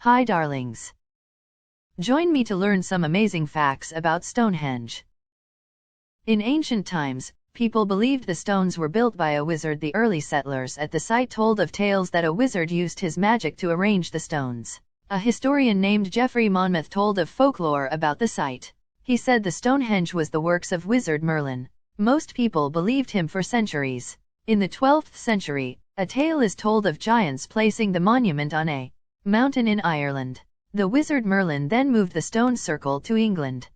Hi darlings. Join me to learn some amazing facts about Stonehenge. In ancient times, people believed the stones were built by a wizard. The early settlers at the site told of tales that a wizard used his magic to arrange the stones. A historian named Geoffrey Monmouth told of folklore about the site. He said the Stonehenge was the works of wizard Merlin. Most people believed him for centuries. In the 12th century, a tale is told of giants placing the monument on a mountain in Ireland. The wizard Merlin then moved the stone circle to England.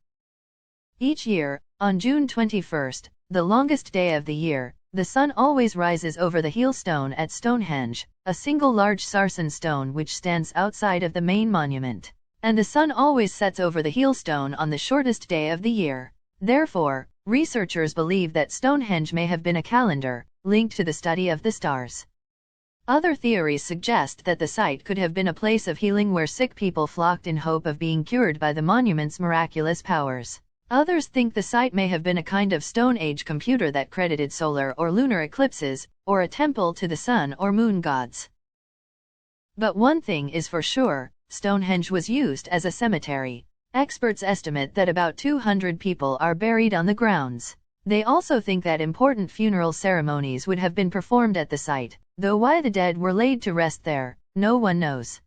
Each year, on June 21st, the longest day of the year, the sun always rises over the heel stone at Stonehenge, a single large sarsen stone which stands outside of the main monument. And the sun always sets over the heel stone on the shortest day of the year. Therefore, researchers believe that Stonehenge may have been a calendar, linked to the study of the stars. Other theories suggest that the site could have been a place of healing where sick people flocked in hope of being cured by the monument's miraculous powers. Others think the site may have been a kind of Stone Age computer that credited solar or lunar eclipses, or a temple to the sun or moon gods. But one thing is for sure, Stonehenge was used as a cemetery. Experts estimate that about 200 people are buried on the grounds. They also think that important funeral ceremonies would have been performed at the site, though why the dead were laid to rest there, no one knows.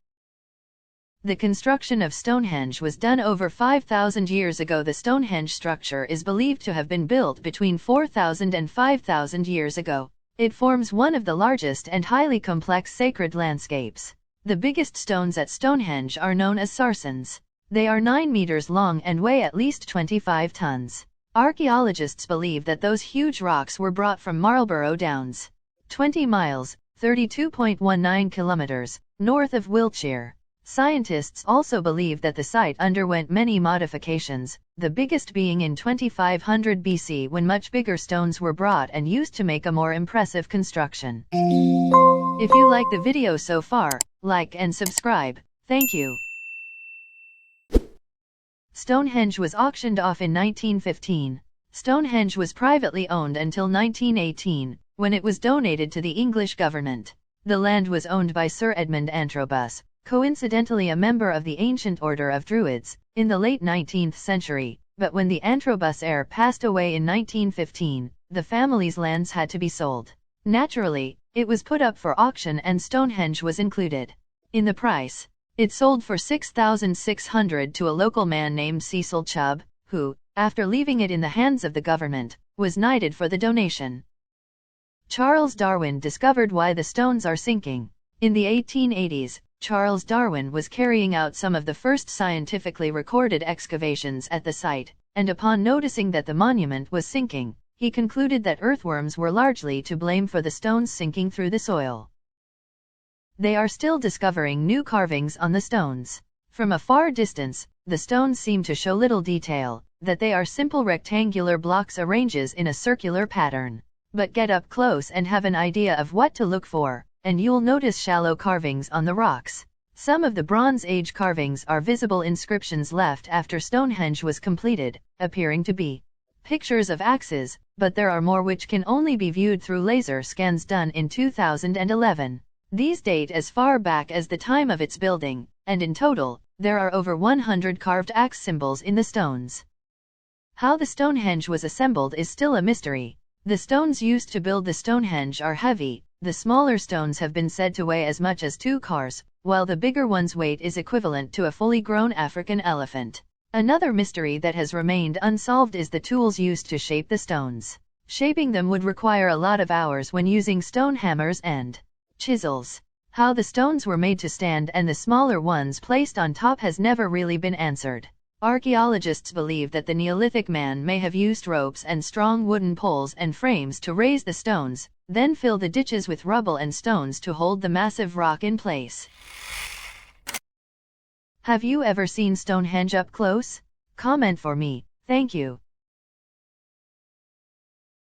The construction of Stonehenge was done over 5,000 years ago. The Stonehenge structure is believed to have been built between 4,000 and 5,000 years ago. It forms one of the largest and highly complex sacred landscapes. The biggest stones at Stonehenge are known as sarsens. They are 9 meters long and weigh at least 25 tons. Archaeologists believe that those huge rocks were brought from Marlborough Downs, 20 miles, 32.19 kilometers, north of Wiltshire. Scientists also believe that the site underwent many modifications, the biggest being in 2500 BC when much bigger stones were brought and used to make a more impressive construction. If you like the video so far, like and subscribe. Thank you. Stonehenge was auctioned off in 1915. Stonehenge was privately owned until 1918, when it was donated to the English government. The land was owned by Sir Edmund Antrobus, coincidentally a member of the ancient order of Druids, in the late 19th century, but when the Antrobus heir passed away in 1915, the family's lands had to be sold. Naturally, it was put up for auction and Stonehenge was included in the price. It sold for $6,600 to a local man named Cecil Chubb, who, after leaving it in the hands of the government, was knighted for the donation. Charles Darwin discovered why the stones are sinking. In the 1880s, Charles Darwin was carrying out some of the first scientifically recorded excavations at the site, and upon noticing that the monument was sinking, he concluded that earthworms were largely to blame for the stones sinking through the soil. They are still discovering new carvings on the stones. From a far distance, the stones seem to show little detail, that they are simple rectangular blocks arranged in a circular pattern. But get up close and have an idea of what to look for, and you'll notice shallow carvings on the rocks. Some of the Bronze Age carvings are visible inscriptions left after Stonehenge was completed, appearing to be pictures of axes, but there are more which can only be viewed through laser scans done in 2011. These date as far back as the time of its building, and in total, there are over 100 carved axe symbols in the stones. How the Stonehenge was assembled is still a mystery. The stones used to build the Stonehenge are heavy. The smaller stones have been said to weigh as much as 2 cars, while the bigger one's weight is equivalent to a fully grown African elephant. Another mystery that has remained unsolved is the tools used to shape the stones. Shaping them would require a lot of hours when using stone hammers and chisels. How the stones were made to stand and the smaller ones placed on top has never really been answered. Archaeologists believe that the Neolithic man may have used ropes and strong wooden poles and frames to raise the stones, then fill the ditches with rubble and stones to hold the massive rock in place. Have you ever seen Stonehenge up close? Comment for me. Thank you.